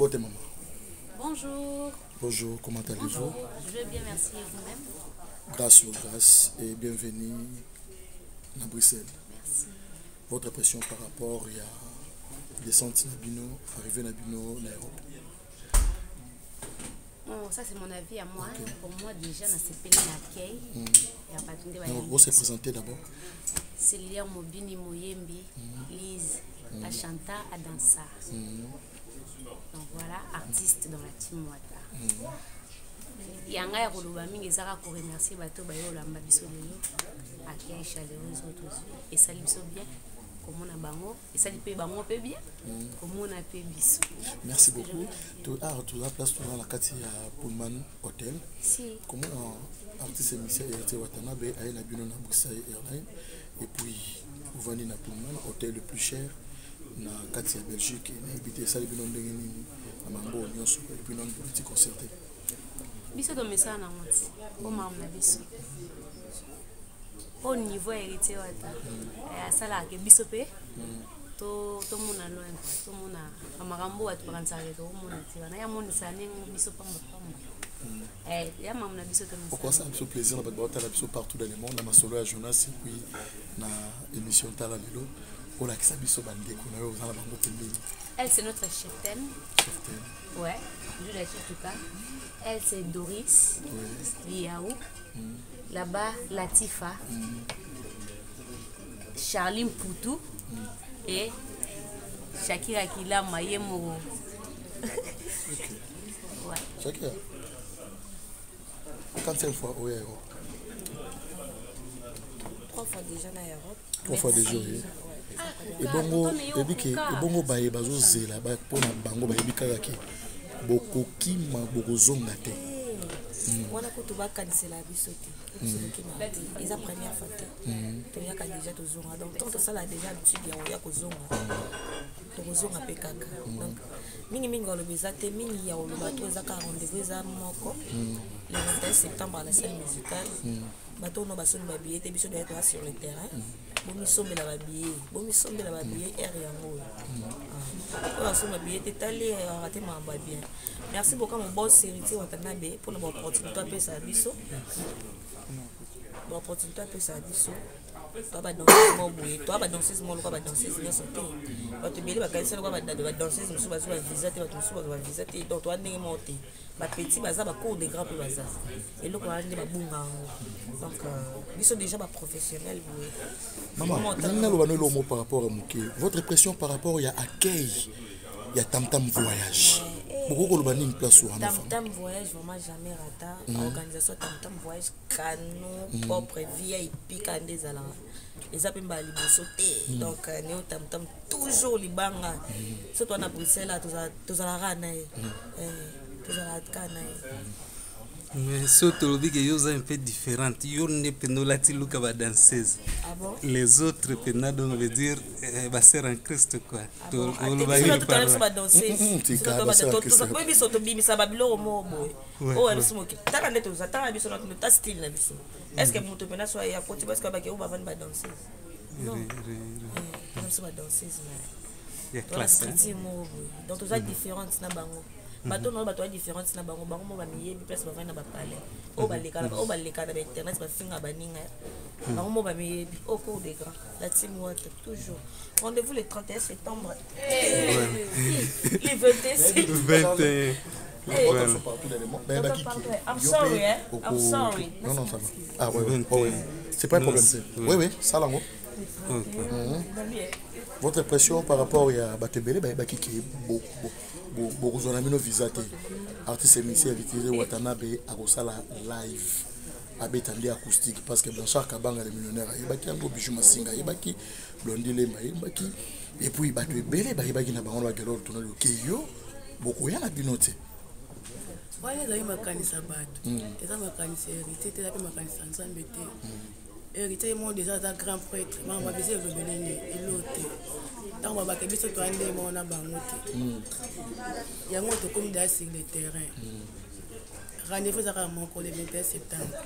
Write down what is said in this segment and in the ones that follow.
Mbote maman. Bonjour. Bonjour, comment allez-vous? Je vais bien, merci et vous-même. Grâce et bienvenue à Bruxelles. Merci. Votre impression par rapport à descente Nabino, arrivée Nabino, Nairobi? Bon, ça c'est mon avis à moi. Okay. Pour moi déjà, dans ce pays d'accueil, il y a pas de vous se présentez d'abord. C'est Léa Mobini Moyembi, Lise, Achanta, Adansa. Donc voilà, artiste dans la team Wata. Yanga ya koloba mingi ezaka ko remercier bato bayo lamba biso lelo accueil chaleureux autres et sali biso bien comme on a bango et sali pe bango pe bien comme on a pe biso. Merci beaucoup. Tu as place dans la carte à Pullman Hotel. Si. Comment artiste émissaire était Watanabe à la Bino na Bruxelles Airlines et puis vous venez na Pullman hôtel le plus cher na carte à Belgique et habité sali bino ndengeni na mambo nyonso et puis non petit concerté. Biso do mesa na moti o mam na biso au niveau héritier Wata asala ke biso pe to mona loin to mona amagambo watu bakantsaka to mona tiva na ya moni sane biso pamba ya mam na biso to mesa. Pourquoi ça me plaisir na batata la biso partout dans le monde na masolo ya Jonas et puis na émission tala lelo o la kisa biso bande ko na yo za la bango pembeni. Elle c'est notre cheftaine. Ouais, je la en tout cas. Elle c'est Doris, Liaou. Là-bas, Latifa, Charline Poutou et Shakira Kila Mayemo. Ouais. Shakira. Quantième fois au Europe? 3 fois déjà dans l'Europe. 3 fois déjà, oui. Et bongo baye bazo zela ba pona bango baye bikaka boko kima boko zonga te. On a tout cancellé la bisoté. C'est la première fois. Tu as déjà tout zonga. Donc tant que ça là déjà habitude ya ko zonga. To zonga pe kaka. Donc mingi le bezate mingi ya lo bato ezaka rendez-vous za moko. Le 21 septembre à la salle musicale. Bato no basoni ba billet te biso doit être sur le terrain. Bomi sombe la babillet air yango. On sombe billet te tali raté ma ba bien. Merci beaucoup mon boss héritier Watanabe pour l'opportunité de ça biso. L'opportunité de ça biso. Toi ba danser mo boye, toi ba danser mo lo ba danser bien sauter. Ba te bele ba kaisa lo ba danser musu ba zo visiter ba musu ba visiter donc toi ndenge monter. Ba petit baza ba cours de grand peu baza. Et lo ko ande ba bunga. Donc biso déjà ba professionnel boye. Maman, nous par rapport à Mouké. Votre impression par rapport à accueil, il y a Tam Voyage. Beaucoup de une place où on a Tam Voyage vraiment jamais rata. Organisation Tam Voyage canon propre VIP quand des allant. Les appels bali sauter. Donc néo Tam toujours libanga. Surtout à Bruxelles là tous à la rana. Tous à la cana. Mais surtout que yo un peu différente. Yo ne penolati luka ba danseuse. Ah bon? Les autres penado on veut dire ba sœur en Christ quoi. To lo ba yi par ba danseuse. Tu ka ba danseuse. Ko biso to bimisa ba biloko mo boy. O wa biso mo ki. Taka ndeto za taka biso no ta style na biso. Est-ce que moto pena so ya côté parce que ba ke o ba van ba danseuse. Non. Comme ça ba danseuse na. Ya classe. Donc to za différente na bango. Bato no bato différente na bango mo ba miyebi place ba vana ba pale o ba leka na internet ba finga baninga bango mo ba miyebi au cours des grands la team Wata toujours rendez-vous le 31 septembre les 21 I'm sorry non ça va ah ouais c'est pas un problème oui ça là votre impression par rapport à Batebele Bakiki beaucoup de visa artiste émissaire utilisé Watanabe à Rosala live à Betandi acoustique parce que Blanchard Kabanga les millionnaires il baki un bijou masinga il baki Blondie Lemba il baki et puis Batebele baki na bango ba gelo tourner le keyo beaucoup ya na binote wale za makanisa bato eza makanisa hérité te pe makanisa nzambe te hérité mo déjà da grand prêtre mama bese le benene elote tant ba ke biso to ande mo na bango te yango to comme da sur le terrain rendez-vous ezaka moko le 21 septembre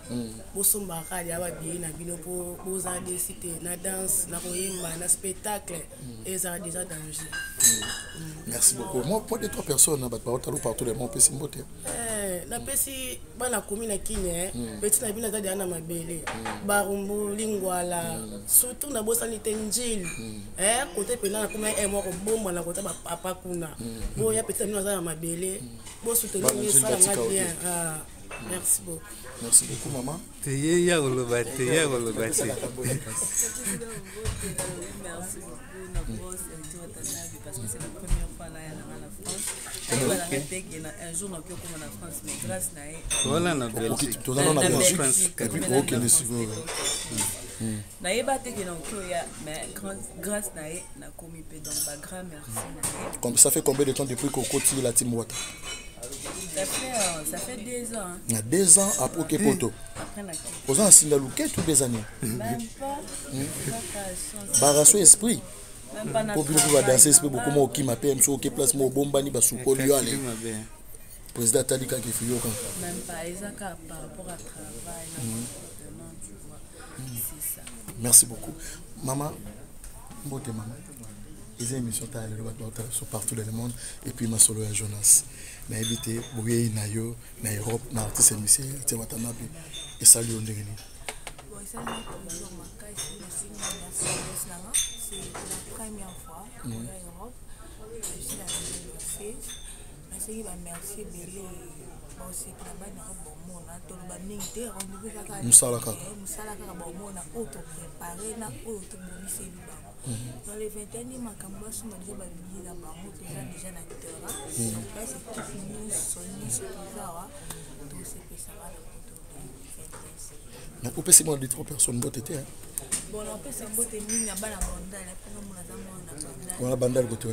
bosombaka ya babie na bino mpo bozala desite na danse na koyemba na spectacle ezala déjà danger. Merci beaucoup. Moi, pour les 3 personnes, partout le monde, peut s'imboter. Napesi bana komi na kinya petit na bino azali na mabele barumbu lingwala surtout na bosani tenjil côté pena na kuma moko bomba na côté papa kuna boya petit na azali na mabele bo soutenir ça nga bien. Merci beaucoup. Merci beaucoup maman. Teye ya olobate ya olobate. Merci beaucoup na boss parce que c'est la première fois là en France. Un jour on peut comme en France mais grâce na voilà na Belgique. Tout dans la France. OK les suivants. Na yeba te que donc mais grâce na komi pe donc ba grand merci na. Comme ça fait combien de temps depuis qu'on continue la team Wata? Ça fait 2 ans. Il y a 2 ans après Kepoto. Après la Aux ans c'est tous des années. Même pas. Barasso esprit. Même pas na. Pour bien danser esprit beaucoup moins qui m'appelle so qui place mo bomba ni basukoli aller. Président Talika qui fait yoka. Même pas ezaka par rapport à travail na comportement tu vois. C'est ça. Merci beaucoup. Maman, beauté maman. Les émissions sont partout dans le monde et puis ma solo à Jonas. Na évité bouye na yo na Europe na artiste émission te Watanabe et salut on ndengeni. Bon ça toujours ma ici c'est la première fois en Europe. Je suis la deuxième fois. Je suis merci belé bon c'est là-bas na bon mona to ba mingi rendez-vous kaka musala kaka bon mona auto préparer na auto bonise liba. Dans les 21 makambo sont déjà babili na bango déjà na terrain. Donc là c'est tout fini sonné sur ça donc c'est que ça va na couper c'est moi de 3 personnes botte était hein. Bon on peut se botte mingi na bana bondala pour nous na zamona on a bandal côté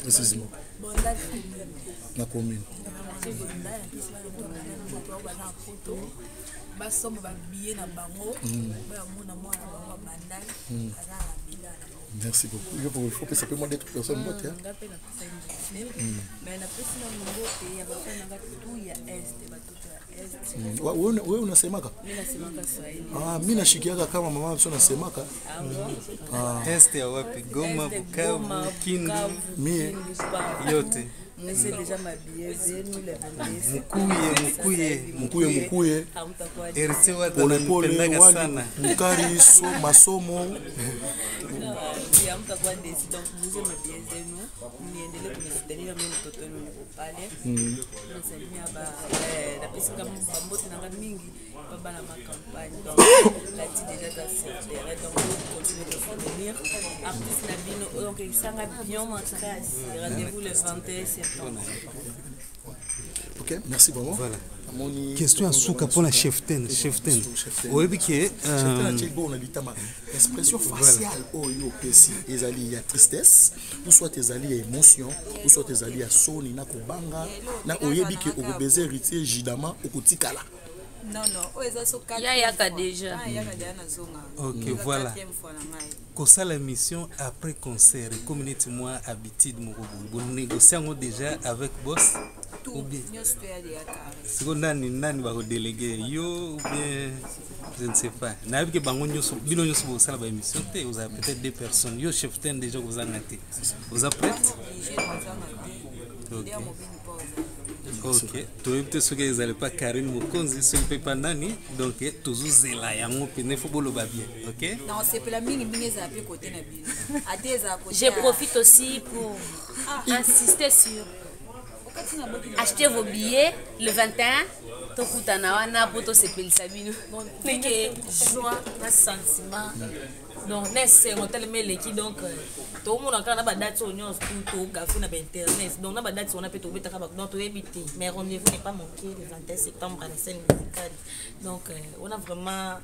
précisément bondala na commune c'est bondala qui se va le bana photo basomba ba billet na bango ba mona mwana bango bandala ala bila. Merci beaucoup. Il faut que ça peut moins d'être personne botte hein. Mais la personne mongo et ya ba fana tout ya est ba tout est. Wewe unasemaka? Mimi nasemaka Swahili. Ah, mimi nashikiaga kama mama sio nasemaka. Est ya wapi? Goma, Bukavu, Kindu, mie yote. Mnese déjà mabie zenu le Mkuye. Erite watanipendaka sana. Mukari masomo. Ya mtakuwa desi donc mnese mabie zenu niendelee kunisaidia mimi mtoto wenu nikupale. Nasalimia ba la pesa kama mbote nanga mingi baba na ma campagne donc la ti déjà dans cette période donc continuer de soutenir artiste na bino donc il sanga bien makasi rendez-vous le 21 septembre. OK, merci vraiment. Voilà. Question à Souka pour la cheftaine. Oui, que l'expression faciale oyo pesi ezali ya tristesse ou soit ezali ya émotion ou soit ezali ya soni na kobanga na oyebi ke okobeze héritier jidama okotikala. Non, yaka déjà. OK, voilà. Comme la mission après concert, communauté moi habitude vous négociez déjà avec boss ou bien c'est qu'on nani va déléguer yo ou bien je ne sais pas. Na que bango nyoso bino nyoso bo sala ba émission te vous avez peut-être 2 personnes yo chef ten déjà vous en avez. Vous êtes prêts? OK. OK. Tu veux ce que vous allez pas Karine Mokonzi sur le panani donc toujours zela yango pene faut bolo ba bien. OK? Non, c'est pour la mini za pe côté na bien. Je profite aussi pour insister sur acheter vos billets le 21 tokutana wana poto sepelisa bino. Donc joie, un sentiment. Donc c'est un tel meleki donc tout le monde a quand ba date on tout café na internet donc na ba date on a peut to beta ba donc to éviter mais rendez-vous n'est pas manqué le 21 septembre à la scène musicale donc on a vraiment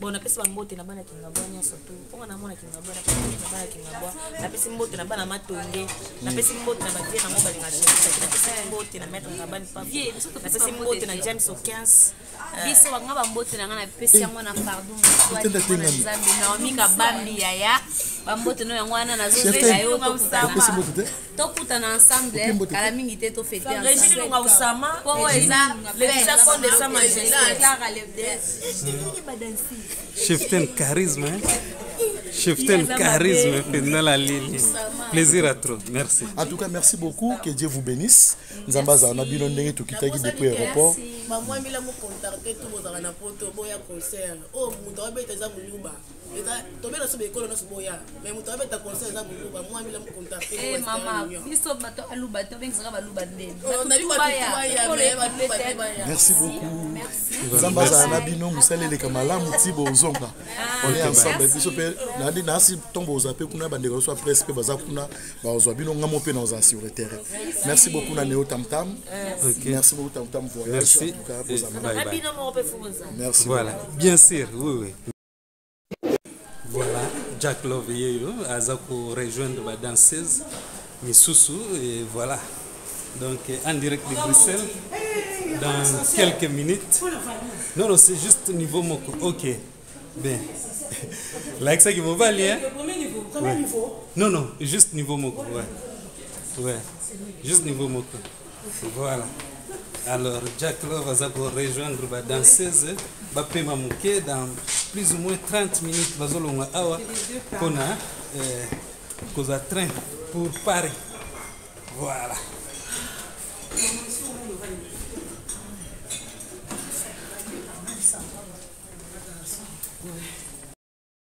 bon na pesa mbote na bana kingabwa nyonso tu ponga na mona kingabwa na bana kingabwa na pesa mbote na bana matonge na pesa mbote na batie na mobile na chef na pesa mbote na mettre na bana pa na pesa mbote na James 15 biso bangaba mbote na ngana pesa yango na pardon na Zambi na omika bambi yaya bambote no yango wana na zo zela yo to pesa mbote tokutana ensemble kala mingi te tofete Régine Lunga Usama po eza Leticia Konde Sama Cheftain charisme, hein? Cheftain charisme, dans la ligne. Plaisir à trop, merci. En tout cas, merci beaucoup, que Dieu vous bénisse. Nzambaza na bino ndenge tukitaki depuis aéroport. Maman mila mo contacter tout bozala na poto boya concert. Oh muto abeta za muluba. Eta tobela so bekolo na so boya. Mais muto abeta concert za muluba. Moi mila mo contacter. Eh mama, biso bato aluba to bengisa baluba ndeni. Merci beaucoup. Nzambaza na bino musalele kamalamu tibo zonga. On est ensemble biso pe nandi nasi tombo zape kuna bandeko so presse pe baza kuna ba ozwa bino ngamo pe na oza sur le terrain. Merci beaucoup na Neo Tam Tam. Merci beaucoup Tam Tam voyage. Merci. Bye bye. Merci. Voilà, bien sûr, oui. Voilà, Jack Love Yeyo, Azako rejoindre la danseuse, Misusu, et voilà. Donc, en direct de Bruxelles, dans quelques minutes. Non, c'est juste niveau Moko. Ok, bien. Like ça qui m'a valu, hein? Premier niveau. Non, juste niveau Moko, ouais. Juste niveau Moko. Voilà. Alors, Jack Love va rejoindre la danseuse, va payer Mamouké dans plus ou moins 30 minutes. Va zolonga awa, qu'on a cause à train pour Paris. Voilà.